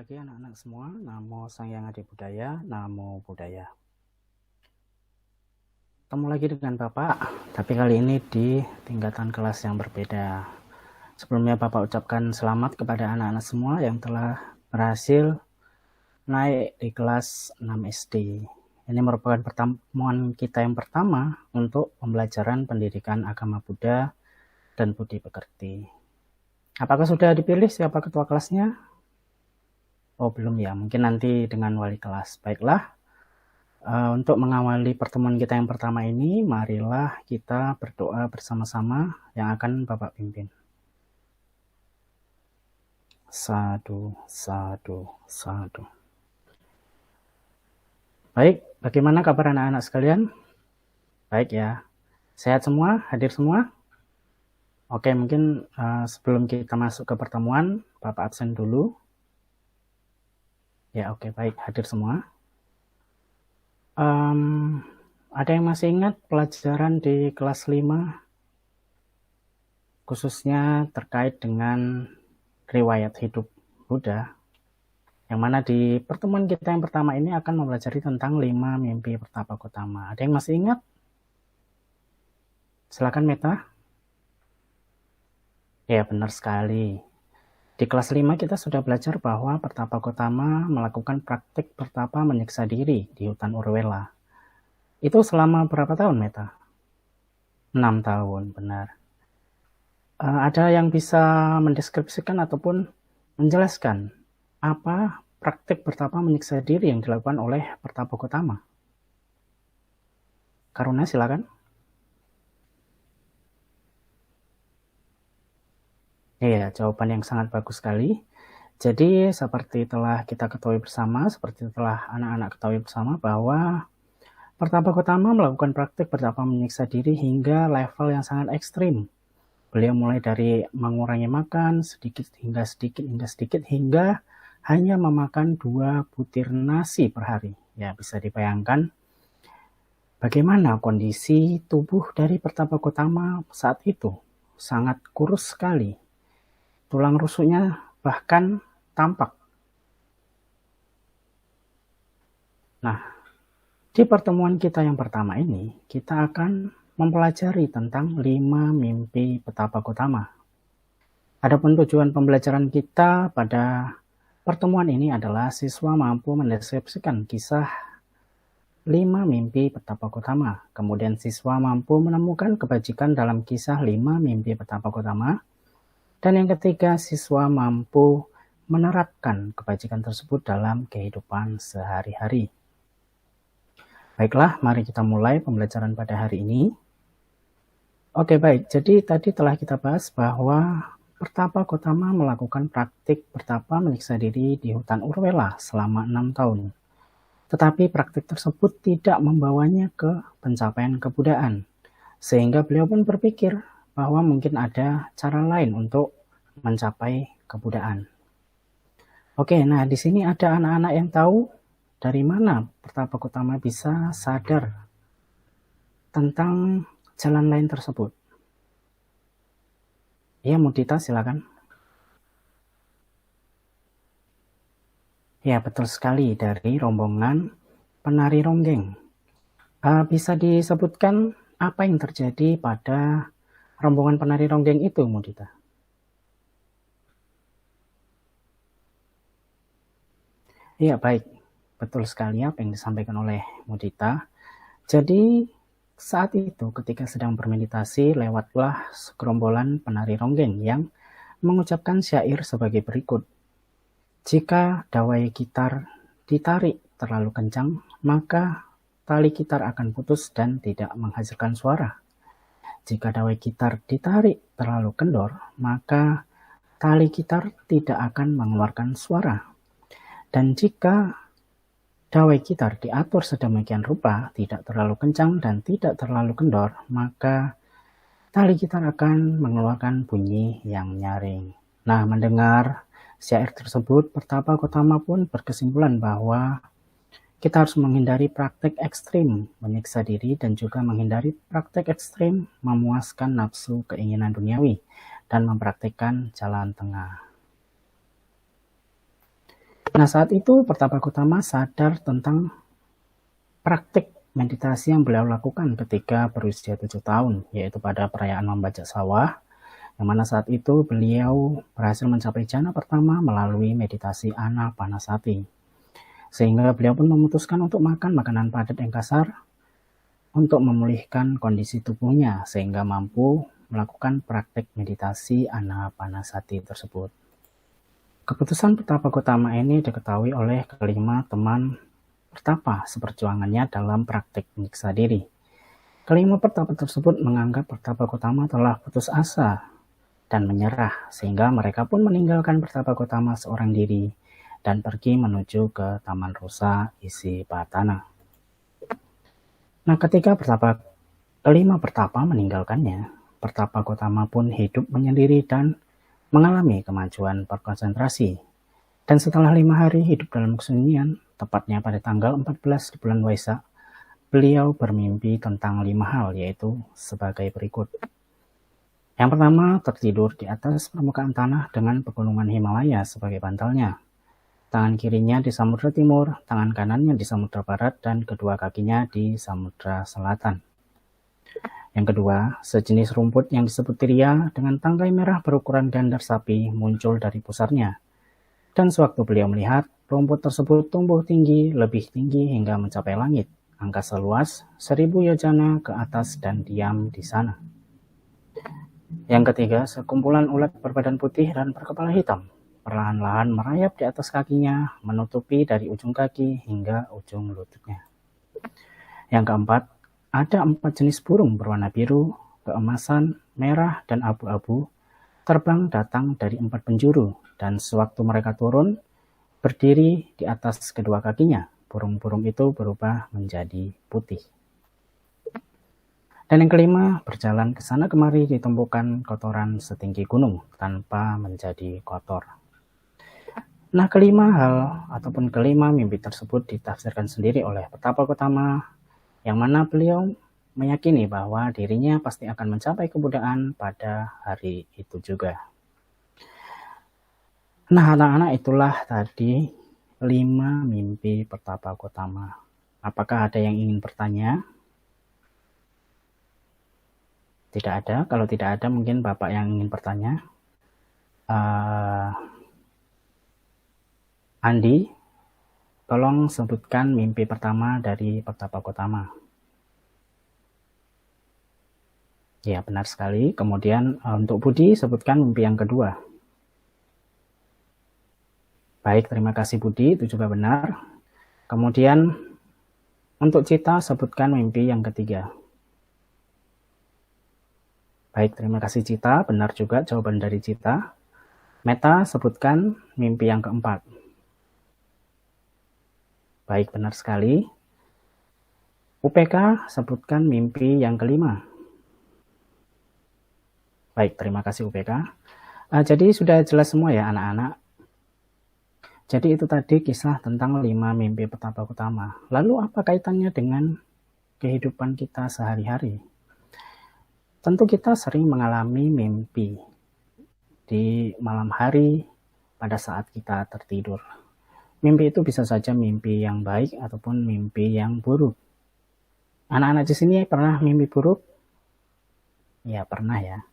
pagi anak-anak semua. Namo Sang Hyang Adi Budaya, Namo Buddhaya. Ketemu lagi dengan Bapak, tapi kali ini di tingkatan kelas yang berbeda. Sebelumnya Bapak ucapkan selamat kepada anak-anak semua yang telah berhasil naik di kelas 6 SD. Ini merupakan pertemuan kita yang pertama untuk pembelajaran pendidikan agama Buddha dan budi pekerti. Apakah sudah dipilih siapa ketua kelasnya? Oh, belum ya, mungkin nanti dengan wali kelas. Baiklah, untuk mengawali pertemuan kita yang pertama ini, marilah kita berdoa bersama-sama yang akan Bapak pimpin. Sadu, sadu, sadu. Baik, bagaimana kabar anak-anak sekalian? Baik ya, sehat semua, hadir semua? Oke, mungkin sebelum kita masuk ke pertemuan, Bapak absen dulu. Ya, oke, baik, hadir semua. Ada yang masih ingat pelajaran di kelas 5? Khususnya terkait dengan riwayat hidup Buddha. Yang mana di pertemuan kita yang pertama ini akan mempelajari tentang 5 mimpi Pertapa Gotama. Ada yang masih ingat? Silakan Meta. Ya, benar sekali. Di kelas 5 kita sudah belajar bahwa Pertapa Gotama melakukan praktik pertapa menyiksa diri di hutan Urwela. Itu selama berapa tahun, Meta? 6 tahun, benar. Ada yang bisa mendeskripsikan ataupun menjelaskan apa praktik pertapa menyiksa diri yang dilakukan oleh Pertapa Gotama? Karuna, silakan. Iya, jawaban yang sangat bagus sekali. Jadi, seperti telah kita ketahui bersama, seperti telah anak-anak ketahui bersama bahwa Pertapa Gotama melakukan praktik pertapa menyiksa diri hingga level yang sangat ekstrim. Beliau mulai dari mengurangi makan sedikit hingga hanya memakan 2 butir nasi per hari. Ya, bisa dibayangkan bagaimana kondisi tubuh dari Pertapa Gotama saat itu. Sangat kurus sekali. Tulang rusuknya bahkan tampak. Nah, di pertemuan kita yang pertama ini, kita akan mempelajari tentang 5 mimpi Pertapa Gotama. Adapun tujuan pembelajaran kita pada pertemuan ini adalah siswa mampu mendeskripsikan kisah 5 mimpi Pertapa Gotama. Kemudian siswa mampu menemukan kebajikan dalam kisah 5 mimpi Pertapa Gotama. Dan yang ketiga, siswa mampu menerapkan kebajikan tersebut dalam kehidupan sehari-hari. Baiklah, mari kita mulai pembelajaran pada hari ini. Oke, baik. Jadi tadi telah kita bahas bahwa Pertapa Gotama melakukan praktik pertapa menyiksa diri di hutan Urwela selama 6 tahun. Tetapi praktik tersebut tidak membawanya ke pencapaian kebudaan. Sehingga beliau pun berpikir bahwa mungkin ada cara lain untuk mencapai kebudaan. Oke, nah di sini ada anak-anak yang tahu dari mana Pertapa Gotama bisa sadar tentang jalan lain tersebut. Ya, Mudita, silakan. Ya, betul sekali, dari rombongan penari ronggeng. Bisa disebutkan apa yang terjadi pada rombongan penari ronggeng itu, Mudita? Iya, baik. Betul sekali apa yang disampaikan oleh Mudita. Jadi, saat itu ketika sedang bermeditasi, lewatlah segerombolan penari ronggeng yang mengucapkan syair sebagai berikut. Jika dawai gitar ditarik terlalu kencang, maka tali gitar akan putus dan tidak menghasilkan suara. Jika dawai gitar ditarik terlalu kendor, maka tali gitar tidak akan mengeluarkan suara. Dan jika dawai gitar diatur sedemikian rupa, tidak terlalu kencang dan tidak terlalu kendor, maka tali gitar akan mengeluarkan bunyi yang nyaring. Nah, mendengar syair tersebut, Pertapa Gotama pun berkesimpulan bahwa kita harus menghindari praktek ekstrim menyiksa diri dan juga menghindari praktek ekstrim memuaskan nafsu keinginan duniawi dan mempraktikkan jalan tengah. Nah, saat itu Pertapa Gotama sadar tentang praktik meditasi yang beliau lakukan ketika berusia 7 tahun, yaitu pada perayaan membajak sawah, yang mana saat itu beliau berhasil mencapai jana pertama melalui meditasi Anapanasati. Sehingga beliau pun memutuskan untuk makan makanan padat yang kasar untuk memulihkan kondisi tubuhnya sehingga mampu melakukan praktik meditasi Anapanasati tersebut. Keputusan Pertapa Gotama ini diketahui oleh kelima teman Pertapa seperjuangannya dalam praktik menyiksa diri. Kelima Pertapa tersebut menganggap Pertapa Gotama telah putus asa dan menyerah, sehingga mereka pun meninggalkan Pertapa Gotama seorang diri dan pergi menuju ke Taman Rusa Isipatana. Nah, ketika kelima Pertapa meninggalkannya, Pertapa Gotama pun hidup menyendiri dan mengalami kemajuan berkonsentrasi. Dan setelah 5 hari hidup dalam kesunyian, tepatnya pada tanggal 14 di bulan Waisak, beliau bermimpi tentang 5 hal, yaitu sebagai berikut. Yang pertama, tertidur di atas permukaan tanah dengan pegunungan Himalaya sebagai bantalnya. Tangan kirinya di Samudra Timur, tangan kanannya di Samudra Barat, dan kedua kakinya di Samudra Selatan. Yang kedua, sejenis rumput yang disebut tiria dengan tangkai merah berukuran gandar sapi muncul dari pusarnya. Dan sewaktu beliau melihat, rumput tersebut tumbuh tinggi, lebih tinggi hingga mencapai langit, angkasa luas 1000 yojana ke atas dan diam di sana. Yang ketiga, sekumpulan ulat berbadan putih dan berkepala hitam perlahan-lahan merayap di atas kakinya, menutupi dari ujung kaki hingga ujung lututnya. Yang keempat, ada 4 jenis burung berwarna biru, keemasan, merah, dan abu-abu terbang datang dari 4 penjuru, dan sewaktu mereka turun, berdiri di atas kedua kakinya, burung-burung itu berubah menjadi putih. Dan yang kelima, berjalan ke sana kemari di tumpukan kotoran setinggi gunung tanpa menjadi kotor. Nah, kelima hal ataupun kelima mimpi tersebut ditafsirkan sendiri oleh Pertapa Gotama, yang mana beliau meyakini bahwa dirinya pasti akan mencapai kebudayaan pada hari itu juga. Nah, anak-anak, itulah tadi 5 mimpi Pertapa Gotama. Apakah ada yang ingin bertanya? Tidak ada. Kalau tidak ada, mungkin Bapak yang ingin bertanya. Andi, tolong sebutkan mimpi pertama dari Pertapa Gotama. Ya, benar sekali. Kemudian untuk Budi, sebutkan mimpi yang kedua. Baik, terima kasih Budi, itu juga benar. Kemudian untuk Cita, sebutkan mimpi yang ketiga. Baik, terima kasih Cita, benar juga jawaban dari Cita. Meta, sebutkan mimpi yang keempat. Baik, benar sekali. UPK, sebutkan mimpi yang kelima. Baik, terima kasih UPK. Jadi sudah jelas semua ya anak-anak. Jadi itu tadi kisah tentang 5 mimpi Pertapa Gotama. Lalu apa kaitannya dengan kehidupan kita sehari-hari? Tentu kita sering mengalami mimpi di malam hari pada saat kita tertidur. Mimpi itu bisa saja mimpi yang baik ataupun mimpi yang buruk. Anak-anak di sini pernah mimpi buruk? Ya, pernah ya.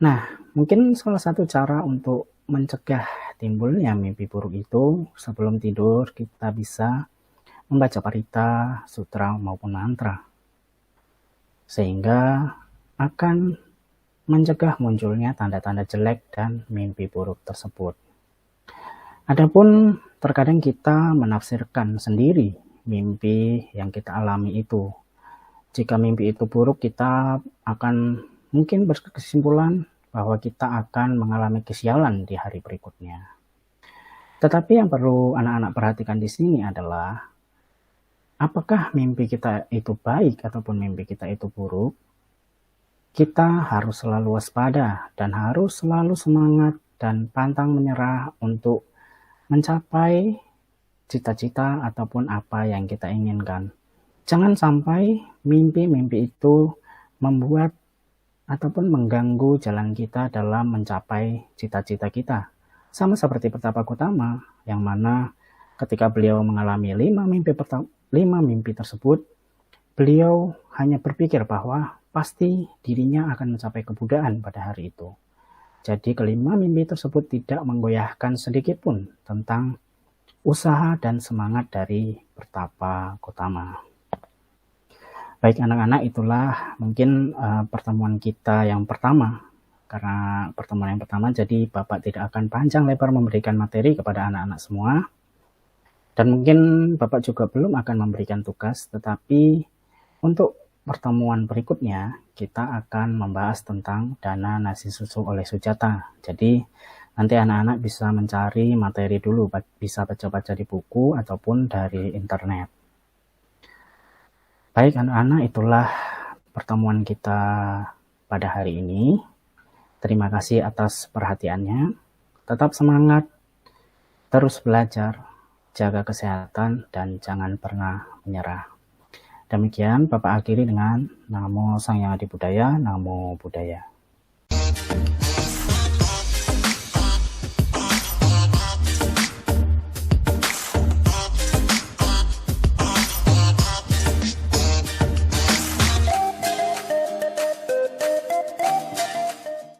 Nah, mungkin salah satu cara untuk mencegah timbulnya mimpi buruk itu, sebelum tidur kita bisa membaca parita, sutra, maupun mantra. Sehingga akan mencegah munculnya tanda-tanda jelek dan mimpi buruk tersebut. Adapun terkadang kita menafsirkan sendiri mimpi yang kita alami itu. Jika mimpi itu buruk, kita akan mungkin berkesimpulan bahwa kita akan mengalami kesialan di hari berikutnya. Tetapi yang perlu anak-anak perhatikan di sini adalah apakah mimpi kita itu baik ataupun mimpi kita itu buruk. Kita harus selalu waspada dan harus selalu semangat dan pantang menyerah untuk mencapai cita-cita ataupun apa yang kita inginkan. Jangan sampai mimpi-mimpi itu membuat ataupun mengganggu jalan kita dalam mencapai cita-cita kita. Sama seperti Pertapa Gotama, yang mana ketika beliau mengalami 5 mimpi tersebut, beliau hanya berpikir bahwa pasti dirinya akan mencapai kebudaan pada hari itu. Jadi kelima mimpi tersebut tidak menggoyahkan sedikit pun tentang usaha dan semangat dari Pertapa Gotama. Baik anak-anak, itulah mungkin pertemuan kita yang pertama. Karena pertemuan yang pertama, jadi Bapak tidak akan panjang lebar memberikan materi kepada anak-anak semua. Dan mungkin Bapak juga belum akan memberikan tugas, tetapi untuk pertemuan berikutnya kita akan membahas tentang Dana Nasi Susu oleh Sujata. Jadi nanti anak-anak bisa mencari materi dulu, bisa baca-baca di buku ataupun dari internet. Baik anak-anak, itulah pertemuan kita pada hari ini. Terima kasih atas perhatiannya. Tetap semangat, terus belajar, jaga kesehatan, dan jangan pernah menyerah. Demikian Bapak akhiri dengan Namo Sang Yang Adi Budaya, Namo Buddhaya.